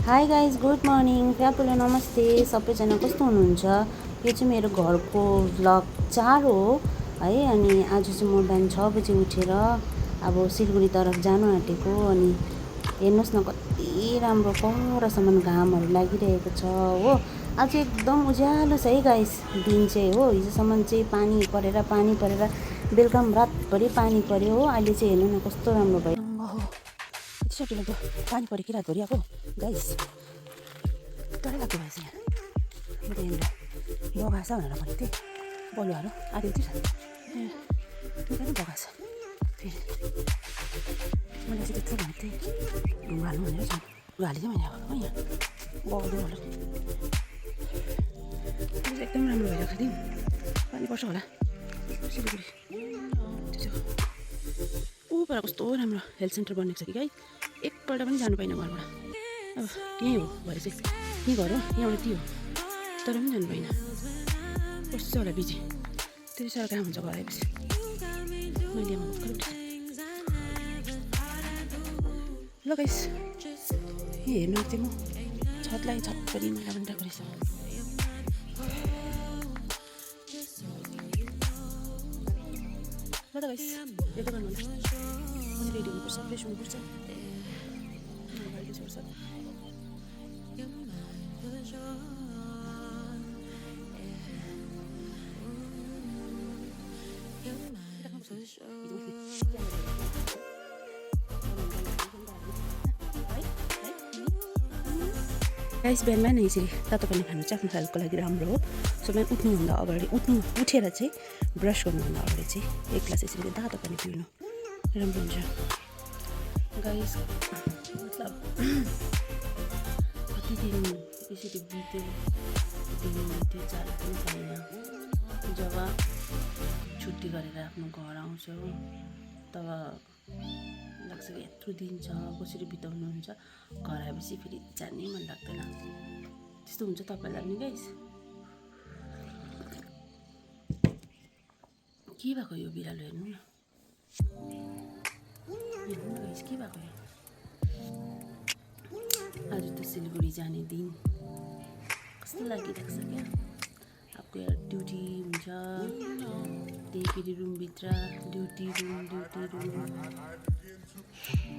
Hi guys good morning प्यापुला नमस्ते सबैजना कस्तो हुनुहुन्छ। यो चाहिँ मेरो घरको भ्लग 4 हो है। अनि आज चाहिँ म बिहान 6 बजी उठेर अब सिलगढी तरफ जानु आँटेको। अनि हेर्नुहोस् न कति राम्रो परसम्म घामहरू लागिरहेको छ हो। आज एकदम उज्यालो छ है गाइस दिन चाहिँ हो। हिजोसम्म चाहिँ पानी परेर बेलुका रातभरि पानी पर्यो हो। अहिले चाहिँ हेर्नु न कस्तो राम्रो भयो। यति सक्दो पानी पऱ्यो कि रातभरि अब गाइस डरै लाग्दो भएछ यहाँ। म त यहाँनिर बगाएछ भनेर भनेको थिएँ बलुवाहरू आधी उति निकै बगाएछ। फेरि मैले चाहिँ त्यत्रो भनेको थिएँ ढुङ्गा हाल्नु भनेर ढुङ्गा हालिदिएँ मैले अब यहाँ बगाउँदैन होला। एकदम राम्रो भइरहेको थियो पानी पर्छ होला सिलगढी। त्यो चाहिँ ऊबाट कस्तो राम्रो हेल्थ सेन्टर बनेको छ कि गाई एकपल्ट पनि जानु पाइनँ घरबाट। अब यहीँ हो भरे चाहिँ यहीँ घर हो यहाँबाट त्यो हो तर पनि जानु पाइनँ। कस्तो छ होला बिजी त्यति साह्रो काम हुन्छ घर आएपछि। मैले ल गाइस यहाँ हेर्नु चाहिँ म छतलाई छतभरि मैला बनिरहेको रहेछ। ल त गाइस यो त गर्नु होला रेडी हुनुपर्छ फ्रेस हुनुपर्छ। गाइस बिहान बिहान यसरी तातो पानी खानु चाहिँ आफ्नो हेल्थको लागि राम्रो हो। सो बिहान उठ्नुभन्दा अगाडि उठेर चाहिँ ब्रस गर्नुभन्दा अगाडि चाहिँ एक ग्लास यसरी तातो पानी पिउनु राम्रो हुन्छ गाइस। मतलब कति दिन यसरी बित्यो त्यो चाल पनि छैन। जब छुट्टी गरेर आफ्नो घर आउँछ तब लाग्छ कि यत्रो दिन छ कसरी बिताउनुहुन्छ। घर आएपछि फेरि जानै मन लाग्दैन। त्यस्तो हुन्छ तपाईँलाई पनि गाइस। के भएको यो बिरालो हेर्नु न गाइस के भएको यो। आज त सिलगढी जाने दिन कस्तो लागिरहेको छ क्या। आपको यहाँ ड्युटी हुन्छ त्यही फेरि रुमभित्र ड्युटी रुम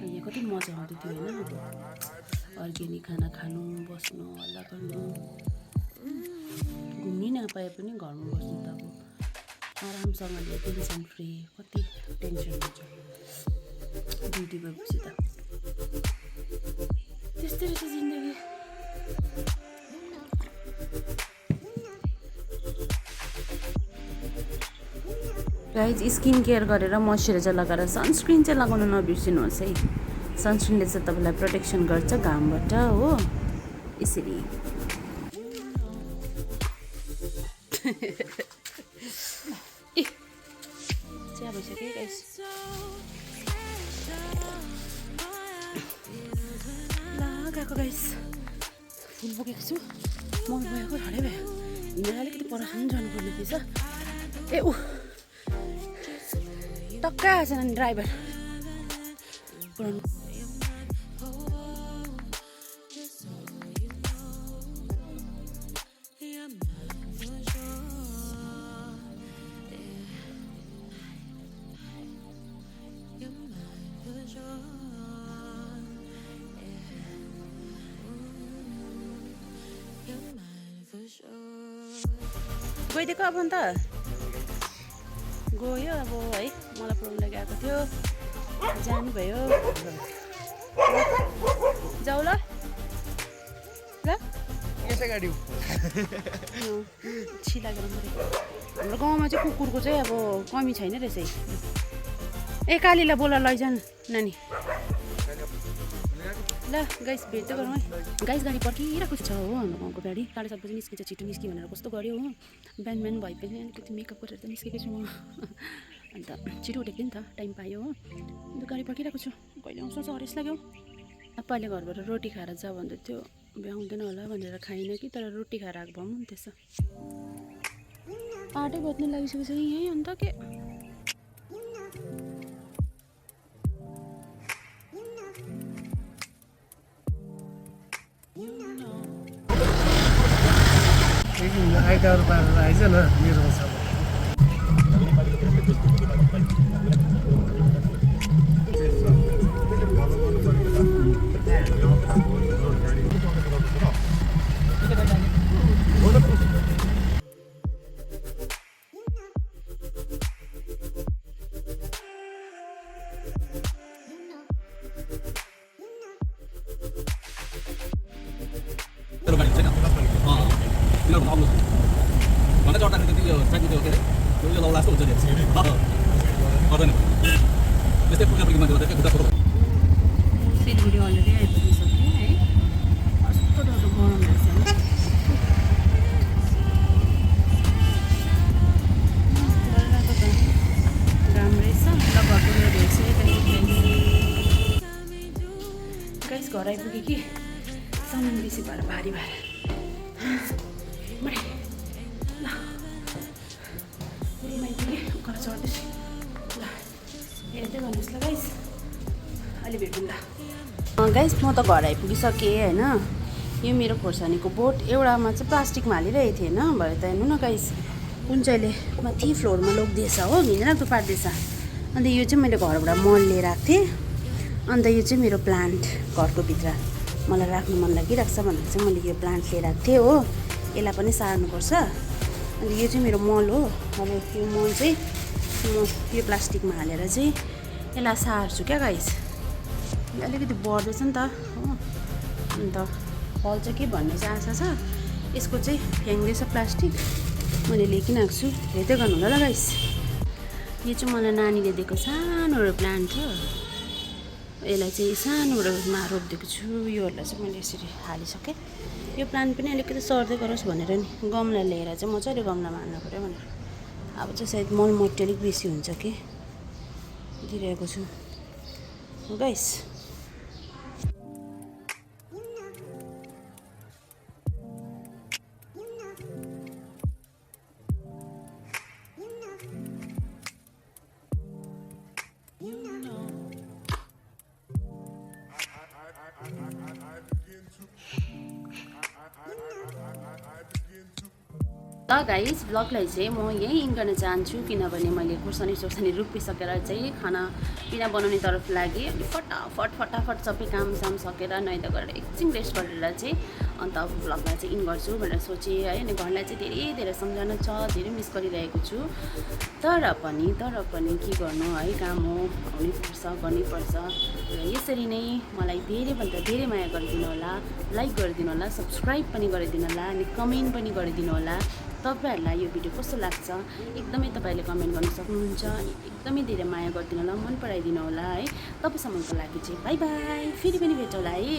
यहाँ कति मजा आउँथ्यो त्यो होइन। अब अर्ग्यानिक खाना खानु बस्नु हल्ला गर्नु घुम्नै नपाए पनि घरमा बस्नु त अब आरामसँगले टेन्सन फ्री कति टेन्सन हुन्छ ड्युटी गएपछि त त्यस्तै रहेछ जिन्दगी। गाइज स्किन केयर गरेर मोइस्चराइजर लगाएर सनस्क्रिन चाहिँ लगाउन नबिर्सिनुहोस् है। सनस्क्रिनले चाहिँ तपाईँलाई प्रोटेक्सन गर्छ घामबाट हो। यसरी चिया भइसक्यो गाइस। ल गएको गाइस फुल बोकेको छु मल गएको हरे भयो। हिँडेर अलिकति परसम्म जानुपर्ने थिएछ। ए ऊ टक्का आएछ नि ड्राइभर पुरानो। गइदिएको अब अन्त गयो अब है मलाई प्रब्लम लागि आएको थियो जानुभयो। जाऊ ल ल यसै गाडी छिला गरौँ पऱ्यो। हाम्रो गाउँमा चाहिँ कुकुरको चाहिँ अब कमी छैन रहेछ। ए कालीलाई बोला लैजान नानी। ल गाइस भेट त गरौँ है। गाइस गाडी पर्खिरहेको छ हो हाम्रो गाउँको गाडी 7:30 बजी निस्किन्छ छिटो निस्कि भनेर कस्तो गऱ्यो हो। बिहान बिहान भए पनि अलिकति मेकअप गरेर त निस्केको छु म। अन्त छिटो उठेको नि त टाइम पायो हो। अन्त गाडी पर्खिरहेको छु कहिले आउँछ हरेस लाग्यो। पापाले घरबाट रोटी खाएर जा भन्दै थियो भ्याउँदैन होला भनेर खाइनँ कि तर रोटी खाएर आएको भए पनि त्यसो 8 बज्नु लागिसकेछ यहीँ। अन्त के आइतबार पारेर आइज न मेरोमा छ। सिलगढी अलरेडी आइपुगिसक्यो है। कस्तो डरलाग्दो गरम रहेछ नि। डरलाग्दो त घाम रहेछ। ल घरको गएर भेट्छु है गाइस। घर आइपुग्यो कि सामान बेसी भएर भारी भएर ल रुम आइपुगेँ। उकालो चढ्दैछु। ल हेर्दै गर्नुहोस् ल गाइस। अहिले भेटौँ ल गाइस। म त घर आइपुगिसकेँ होइन। यो मेरो खोर्सानीको बोट एउटामा चाहिँ प्लास्टिकमा हालिरहेको थिएँ होइन। भरे त हेर्नु न गाइस कुन चाहिँले माथि फ्लोरमा लगिदिएछ हो। घिनलाग्दो पारिदिएछ। अन्त यो चाहिँ मैले घरबाट मल लिएर आएको थिएँ। अन्त यो चाहिँ मेरो प्लान्ट घरको भित्र मलाई राख्नु मन लागिरहेको छ भनेर चाहिँ मैले यो प्लान्ट लिएर आएको थिएँ हो। यसलाई पनि सार्नुपर्छ। अन्त यो चाहिँ मेरो मल हो। अब यो मल चाहिँ म यो प्लास्टिकमा हालेर चाहिँ यसलाई सार्छु क्या गाइस। अलिकति बढ्दैछ नि त हो। अन्त फल्छ कि भन्ने चाहिँ आशा छ। यसको चाहिँ फ्याङ्दैछ प्लास्टिक। मैले लिएकिन आएको छु। हेर्दै गर्नु होला ल गाइस। यो चाहिँ मलाई नानीले दिएको सानो प्लान्ट हो। यसलाई चाहिँ सानोमा रोपिदिएको छु। योहरूलाई चाहिँ मैले यसरी हालिसकेँ। यो प्लान्ट पनि अलिकति सर्दै गरोस् भनेर नि गमला लिएर चाहिँ मजाले गमलामा हाल्नु पऱ्यो भनेर। अब चाहिँ सायद मलमट्टी अलिक बेसी हुन्छ कि दिइरहेको छु गाइस। ल गाइस ब्लगलाई चाहिँ म यहीँ इन्ड गर्न चाहन्छु। किनभने मैले खोर्सानी रोपिसकेर चाहिँ खानापिना बनाउने तर्फ लागि अनि फटाफट सबै कामसाम सकेर नुहाइधुवाइ गरेर एकछिन रेस्ट गरेर चाहिँ अन्त ब्लगलाई चाहिँ इन्ड गर्छु भनेर सोचेँ है। अनि घरलाई चाहिँ धेरै सम्झना छ। धेरै मिस गरिरहेको छु। तर पनि के गर्नु है। काम हो गर्नैपर्छ। र यसरी नै मलाई धेरैभन्दा धेरै माया गरिदिनु होला। लाइक गरिदिनु होला। सब्सक्राइब पनि गरिदिनु होला। अनि कमेन्ट पनि गरिदिनु होला। तपाईँहरूलाई यो भिडियो कस्तो लाग्छ एकदमै तपाईँले कमेन्ट गर्न सक्नुहुन्छ। अनि एकदमै धेरै माया गरिदिनु होला। मन पराइदिनु होला है। तपाईँसम्मको लागि चाहिँ बाई बाई। फेरि पनि भेटौँला है।